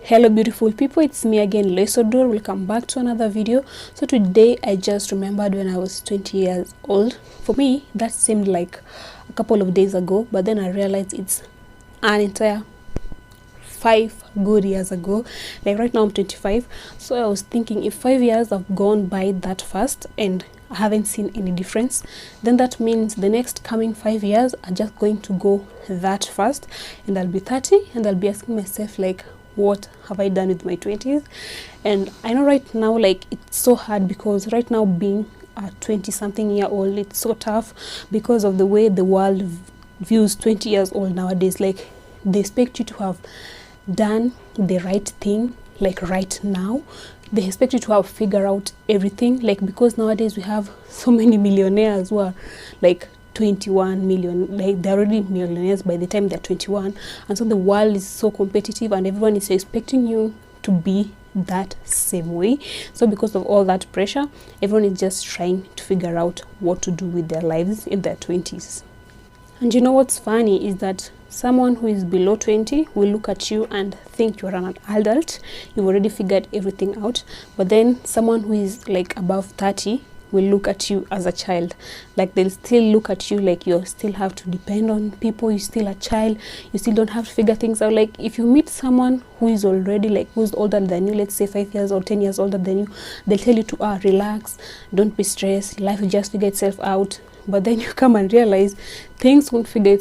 Hello beautiful people, it's me again, Lesodor. Welcome back to another video. So today I just remembered when I was 20 years old. For me that seemed like a couple of days ago, but then I realized it's an entire 5 good years ago. Like right now I'm 25, so I was thinking if 5 years have gone by that fast and I haven't seen any difference, then that means the next coming 5 years are just going to go that fast, and I'll be 30 and I'll be asking myself like, what have I done with my 20s? And I know right now like it's so hard, because right now being a 20 something year old, it's so tough because of the way the world views 20 years old nowadays. Like they expect you to have done the right thing like right now. They expect you to have figured out everything, like because nowadays we have so many millionaires who are like 21 million, like they're already millionaires by the time they're 21, and so the world is so competitive and everyone is expecting you to be that same way. So because of all that pressure, everyone is just trying to figure out what to do with their lives in their 20s. And you know what's funny is that someone who is below 20 will look at you and think you're an adult, you've already figured everything out. But then someone who is like above 30 will look at you as a child. Like they'll still look at you like you still have to depend on people, you're still a child, you still don't have to figure things out. Like if you meet someone who is already like who's older than you, let's say 5 years or 10 years older than you, they'll tell you to relax, don't be stressed, life will just figure itself out. But then you come and realize things won't figure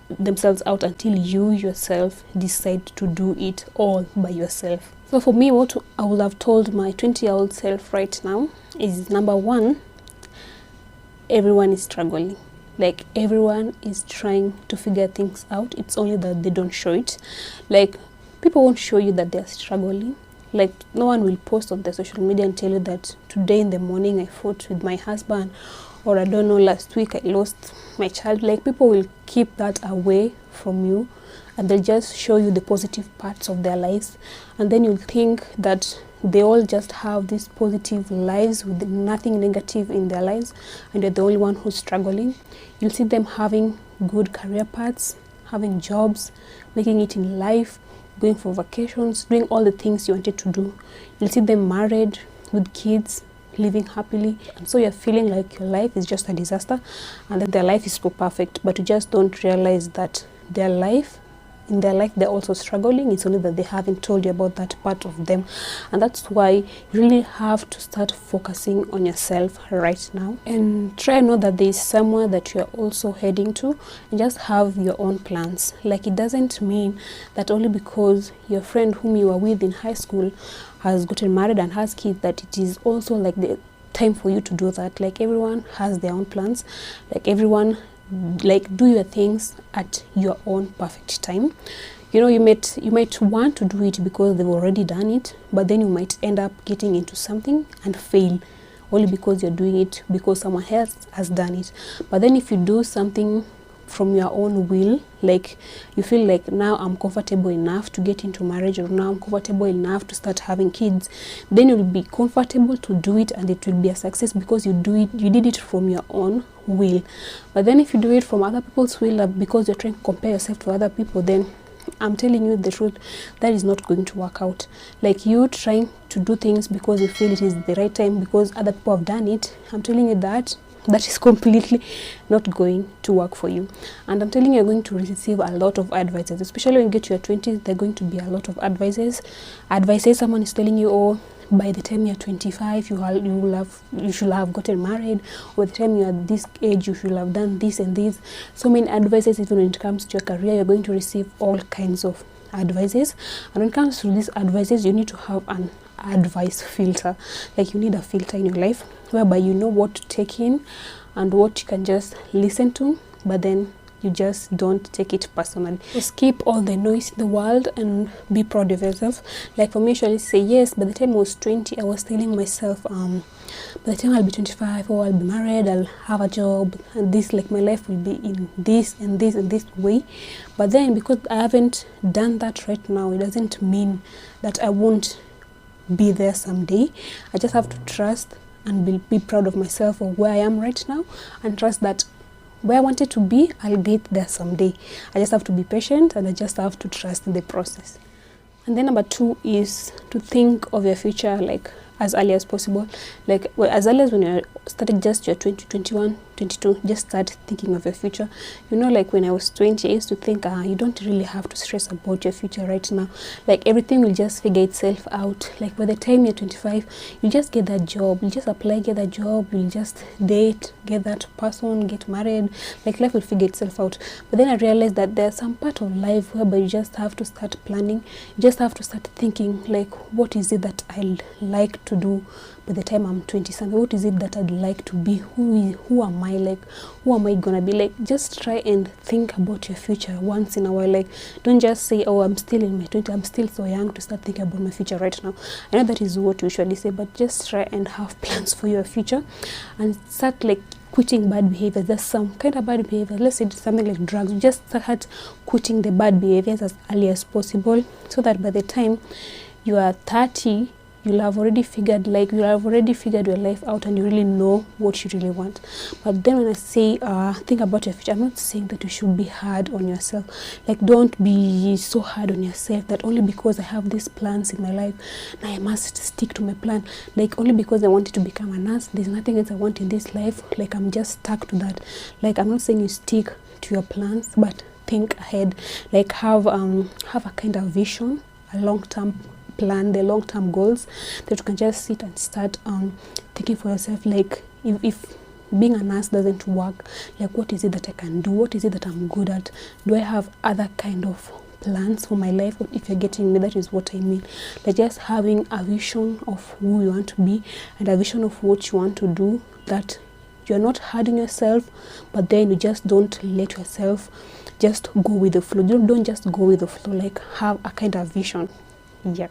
themselves out until you yourself decide to do it all by yourself. So for me, what I would have told my 20-year-old self right now is, number one, everyone is struggling. Like everyone is trying to figure things out. It's only that they don't show it. Like people won't show you that they're struggling. Like no one will post on their social media and tell you that today in the morning I fought with my husband, or I don't know, last week I lost my child. Like people will keep that away from you, and they'll just show you the positive parts of their lives, and then you'll think that they all just have these positive lives with nothing negative in their lives, and you're the only one who's struggling. You'll see them having good career paths, having jobs, making it in life, going for vacations, doing all the things you wanted to do. You'll see them married with kids, living happily, and so you're feeling like your life is just a disaster and that their life is so perfect, but you just don't realize that in their life they're also struggling. It's only that they haven't told you about that part of them, and that's why you really have to start focusing on yourself right now and try to know that there is somewhere that you're also heading to, and just have your own plans. Like it doesn't mean that only because your friend whom you were with in high school has gotten married and has kids that it is also like the time for you to do that. Like everyone has their own plans. Like everyone, like do your things at your own perfect time. You know, you might want to do it because they've already done it, but then you might end up getting into something and fail only because you're doing it because someone else has done it. But then if you do something from your own will, like you feel like now I'm comfortable enough to get into marriage, or now I'm comfortable enough to start having kids, then you'll be comfortable to do it and it will be a success because you did it from your own will. But then if you do it from other people's will, because you're trying to compare yourself to other people, then I'm telling you the truth, that is not going to work out. Like you trying to do things because you feel it is the right time because other people have done it, I'm telling you that is completely not going to work for you. And I'm telling you, you're going to receive a lot of advices, especially when you get to your 20s. There are going to be a lot of advices. Someone is telling you, oh, by the time you're 25 you should have gotten married, or by the time you're at this age you should have done this and this. So many advices. Even when it comes to your career, you're going to receive all kinds of advices. And when it comes to these advices, you need to have an advice filter. Like you need a filter in your life whereby you know what to take in and what you can just listen to, but then you just don't take it personally. Just keep all the noise in the world and be proud of yourself. Like for me, I usually say yes, by the time I was 20 I was telling myself by the time I'll be 25, or I'll be married, I'll have a job, and this, like my life will be in this and this and this way. But then because I haven't done that right now, it doesn't mean that I won't be there someday. I just have to trust and be proud of myself or where I am right now, and trust that where I wanted to be, I'll get there someday. I just have to be patient, and I just have to trust in the process. And then number 2 is to think of your future like as early as possible. Like as early as when you're starting just your 20, 21, 22, just start thinking of your future. You know, like when I was 20, I used to think, you don't really have to stress about your future right now. Like everything will just figure itself out. Like by the time you're 25, you just get that job, you just apply, get that job, you'll just date, get that person, get married. Like life will figure itself out. But then I realized that there's some part of life whereby you just have to start planning. You just have to start thinking, like, what is it that I'd like to do by the time I'm 20 something? What is it that I'd like to be? Who am I? Like, who am I gonna be? Like, just try and think about your future once in a while. Like, don't just say, oh, I'm still in my 20s, I'm still so young to start thinking about my future right now. I know that is what we usually say, but just try and have plans for your future and start like quitting bad behaviors. There's some kind of bad behavior, let's say something like drugs. Just start quitting the bad behaviors as early as possible, so that by the time you are 30, you'll have already figured your life out and you really know what you really want. But then when I say think about your future, I'm not saying that you should be hard on yourself. Like, don't be so hard on yourself that only because I have these plans in my life, now I must stick to my plan. Like, only because I wanted to become a nurse, there's nothing else I want in this life, like I'm just stuck to that. Like, I'm not saying you stick to your plans, but think ahead. Like, have a kind of vision, a long-term plan, the long-term goals, that you can just sit and start thinking for yourself. Like, if being a nurse doesn't work, like, what is it that I can do? What is it that I'm good at? Do I have other kind of plans for my life? If you're getting me, that is what I mean. Like, just having a vision of who you want to be and a vision of what you want to do, that you're not hard on yourself, but then you just don't let yourself just go with the flow. Don't just go with the flow. Like, have a kind of vision. Yeah.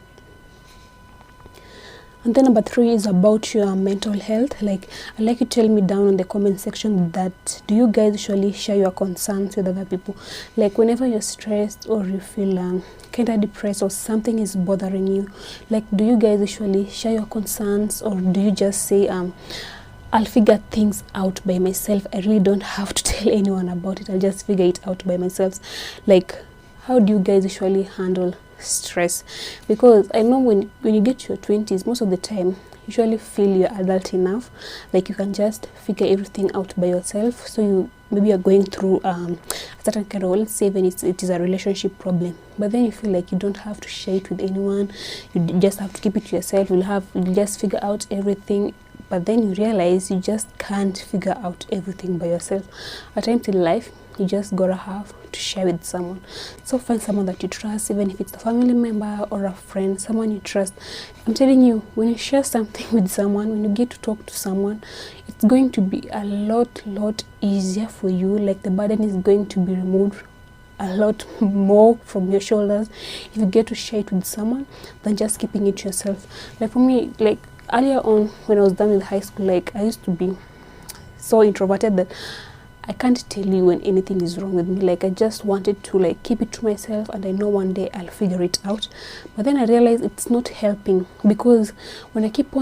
And then number 3 is about your mental health. Like, I'd like you to tell me down in the comment section that do you guys usually share your concerns with other people? Like, whenever you're stressed or you feel kind of depressed or something is bothering you, like, do you guys usually share your concerns, or do you just say I'll figure things out by myself, I really don't have to tell anyone about it, I'll just figure it out by myself? Like, how do you guys usually handle stress? Because I know when you get to your 20s, most of the time you usually feel you're adult enough, like you can just figure everything out by yourself. So maybe you're going through a certain kind of, let's say even it is a relationship problem, but then you feel like you don't have to share it with anyone, you just have to keep it to yourself. You'll just figure out everything, but then you realize you just can't figure out everything by yourself. At times in life, you just gotta have to share with someone. So find someone that you trust, even if it's a family member or a friend, someone you trust. I'm telling you, when you share something with someone, when you get to talk to someone, it's going to be a lot easier for you. Like, the burden is going to be removed a lot more from your shoulders if you get to share it with someone than just keeping it to yourself. Like, for me, like earlier on when I was done with high school, like, I used to be so introverted that I can't tell you when anything is wrong with me. Like, I just wanted to like keep it to myself, and I know one day I'll figure it out. But then I realized it's not helping, because when I keep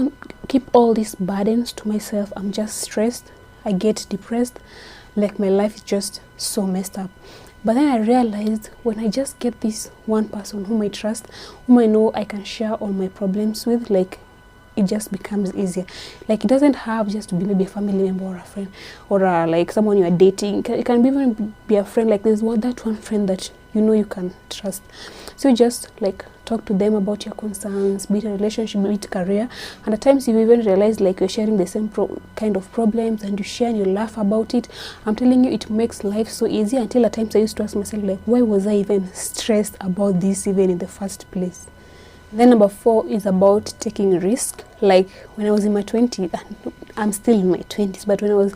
all these burdens to myself, I'm just stressed, I get depressed, like my life is just so messed up. But then I realized when I just get this one person whom I trust, whom I know I can share all my problems with, like, it just becomes easier. Like, it doesn't have just to be maybe a family member or a friend or like someone you are dating. It can even be a friend. Like, there's that one friend that you know you can trust. So you just like talk to them about your concerns, be it a relationship, be it career. And at times you even realize like you're sharing the same kind of problems, and you share and you laugh about it. I'm telling you, it makes life so easy. Until at times I used to ask myself, like, why was I even stressed about this even in the first place? Then number 4 is about taking risk. Like, when I was in my 20s, I'm still in my 20s, but when I was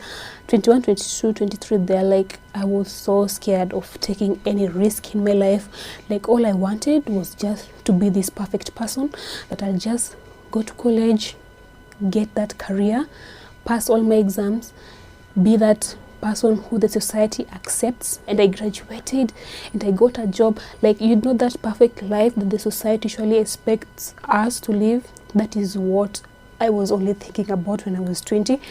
21, 22, 23, there, like, I was so scared of taking any risk in my life. Like, all I wanted was just to be this perfect person, that I'll just go to college, get that career, pass all my exams, be that person who the society accepts, and I graduated and I got a job. Like, you know, that perfect life that the society usually expects us to live. That is what I was only thinking about when I was 20.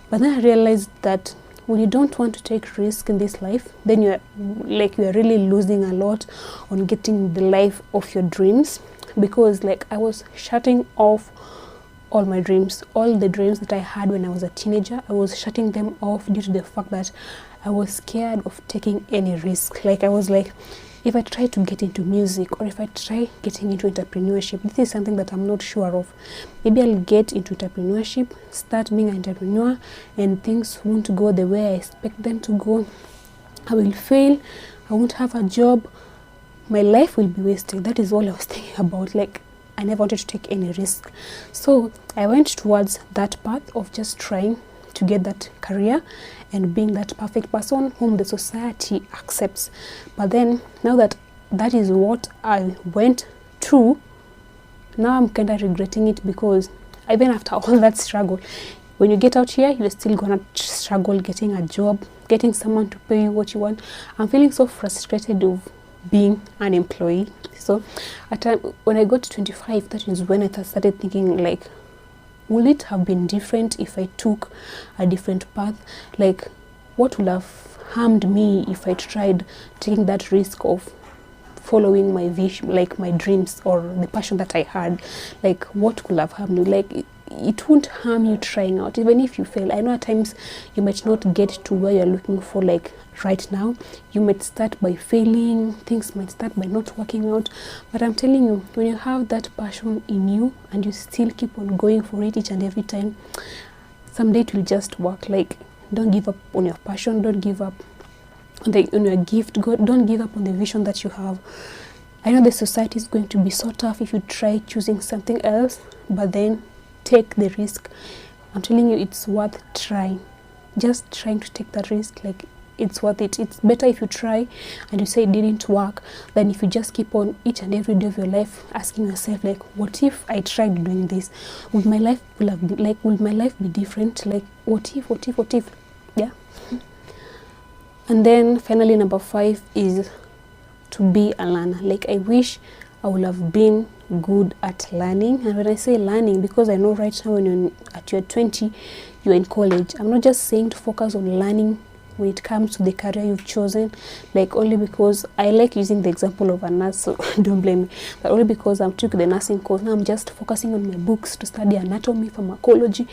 But then I realized that when you don't want to take risk in this life, then you're really losing a lot on getting the life of your dreams. Because like I was shutting off all my dreams, all the dreams that I had when I was a teenager. I was shutting them off due to the fact that I was scared of taking any risk. Like I was like, if I try to get into music, or if I try getting into entrepreneurship, this is something that I'm not sure of. Maybe I'll get into entrepreneurship, start being an entrepreneur, and things won't go the way I expect them to go. I will fail, I won't have a job, my life will be wasted. That is all I was thinking about. Like I never wanted to take any risk. So I went towards that path of just trying to get that career and being that perfect person whom the society accepts. But then now that that is what I went through, now I'm kind of regretting it, because even after all that struggle, when you get out here, you're still gonna struggle getting a job, getting someone to pay you what you want. I'm feeling so frustrated of being an employee. So when I got to 25, that is when I started thinking, like, will it have been different if I took a different path? Like, what would have harmed me if I tried taking that risk of following my vision, like my dreams or the passion that I had? Like, what could have harmed me? Like, it won't harm you trying out, even if you fail. I know at times you might not get to where you're looking for, like right now. You might start by failing, things might start by not working out, but I'm telling you, when you have that passion in you and you still keep on going for it each and every time, someday it will just work. Like, don't give up on your passion, don't give up on your gift, don't give up on the vision that you have. I know the society is going to be so tough if you try choosing something else, but then take the risk. I'm telling you, it's worth trying. Just trying to take that risk, like, it's worth it. It's better if you try and you say it didn't work than if you just keep on each and every day of your life asking yourself, like, what if I tried doing this? Would my life be different? Like, what if? Yeah. And then finally, number 5 is to be a learner. Like, I wish I would have been good at learning. And when I say learning, because I know right now when you're at your 20, you're in college. I'm not just saying to focus on learning when it comes to the career you've chosen, like only because I like using the example of a nurse, so don't blame me, but only because I took the nursing course. Now I'm just focusing on my books to study anatomy, pharmacology,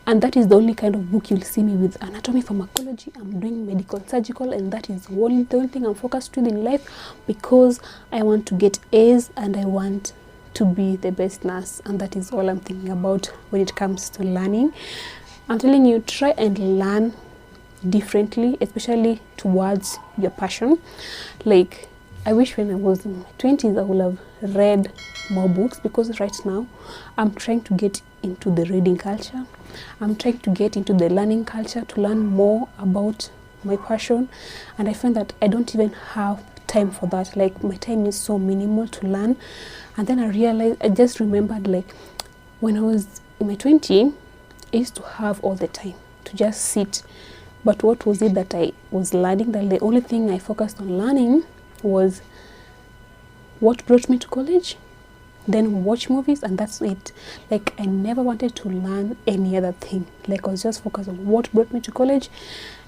and that is the only kind of book you'll see me with, anatomy, pharmacology. I'm doing medical surgical, and that is the only thing I'm focused with in life, because I want to get A's and I want to be the best nurse, and that is all I'm thinking about when it comes to learning. I'm telling you, try and learn differently, especially towards your passion. Like, I wish when I was in my 20s I would have read more books, because right now I'm trying to get into the reading culture. I'm trying to get into the learning culture to learn more about my passion, and I find that I don't even have time for that. Like, my time is so minimal to learn. And then I just remembered, like, when I was in my 20s, I used to have all the time to just sit. But what was it that I was learning? That the only thing I focused on learning was what brought me to college, then watch movies, and that's it. Like, I never wanted to learn any other thing. Like, I was just focused on what brought me to college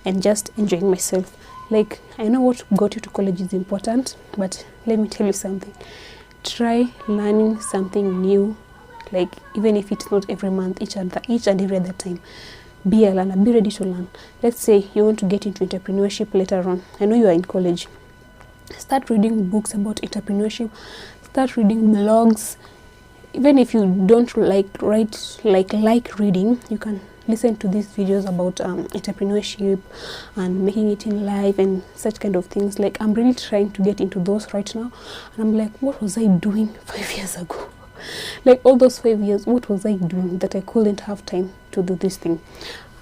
and just enjoying myself. Like, I know what got you to college is important, but let me tell you something. Try learning something new, like, even if it's not every month, each and every other time. Be a learner, be ready to learn. Let's say you want to get into entrepreneurship later on. I know you are in college. Start reading books about entrepreneurship. Start reading blogs. Even if you don't like reading, you can listen to these videos about entrepreneurship and making it in life and such kind of things. Like, I'm really trying to get into those right now, and I'm like, what was I doing 5 years ago? Like, all those 5 years, what was I doing that I couldn't have time to do this thing?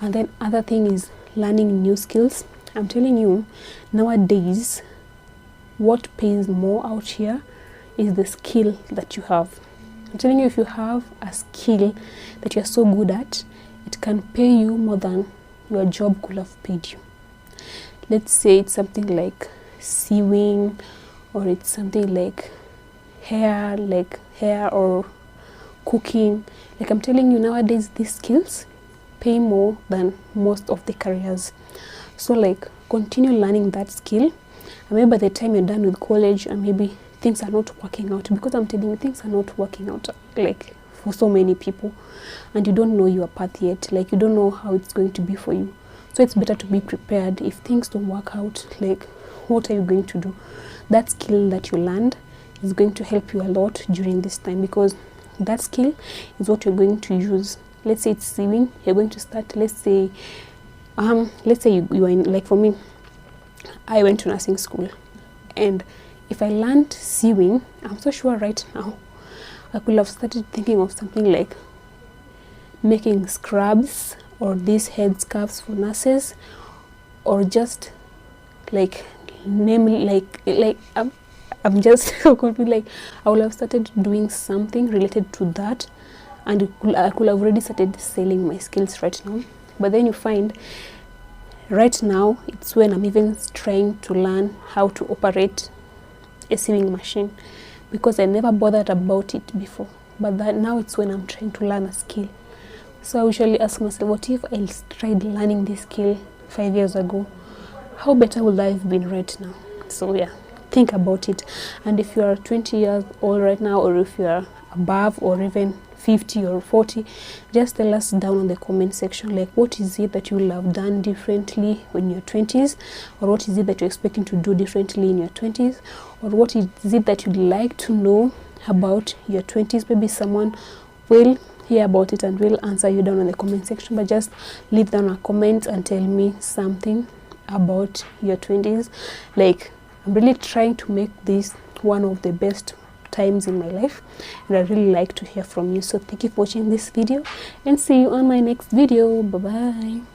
And then other thing is learning new skills. I'm telling you, nowadays, what pays more out here is the skill that you have. I'm telling you, if you have a skill that you're so good at, it can pay you more than your job could have paid you. Let's say it's something like sewing, or it's something like hair or cooking. Like, I'm telling you, nowadays these skills pay more than most of the careers. So like continue learning that skill, and maybe by the time you're done with college and maybe things are not working out, because I'm telling you, things are not working out like for so many people, and you don't know your path yet, like you don't know how it's going to be for you. So it's better to be prepared. If things don't work out, like what are you going to do? That skill that you learned is going to help you a lot during this time, because that skill is what you're going to use. Let's say it's sewing, you're going to start, let's say you are in, like for me, I went to nursing school, and if I learned sewing, I'm so sure right now I could have started thinking of something like making scrubs or these head scarves for nurses, or just like I'm just could be like I would have started doing something related to that, and I could have already started selling my skills right now. But then you find right now it's when I'm even trying to learn how to operate a sewing machine, because I never bothered about it before, but that now it's when I'm trying to learn a skill. So I usually ask myself, what if I tried learning this skill 5 years ago? How better would I have been right now? So yeah, think about it. And if you are 20 years old right now, or if you are above, or even 50 or 40, just tell us down in the comment section, like what is it that you will have done differently when you're 20s, or what is it that you're expecting to do differently in your 20s, or what is it that you'd like to know about your 20s. Maybe someone will hear about it and will answer you down in the comment section, but just leave down a comment and tell me something about your 20s. Like I'm really trying to make this one of the best times in my life, and I really like to hear from you. So thank you for watching this video, and see you on my next video. Bye bye.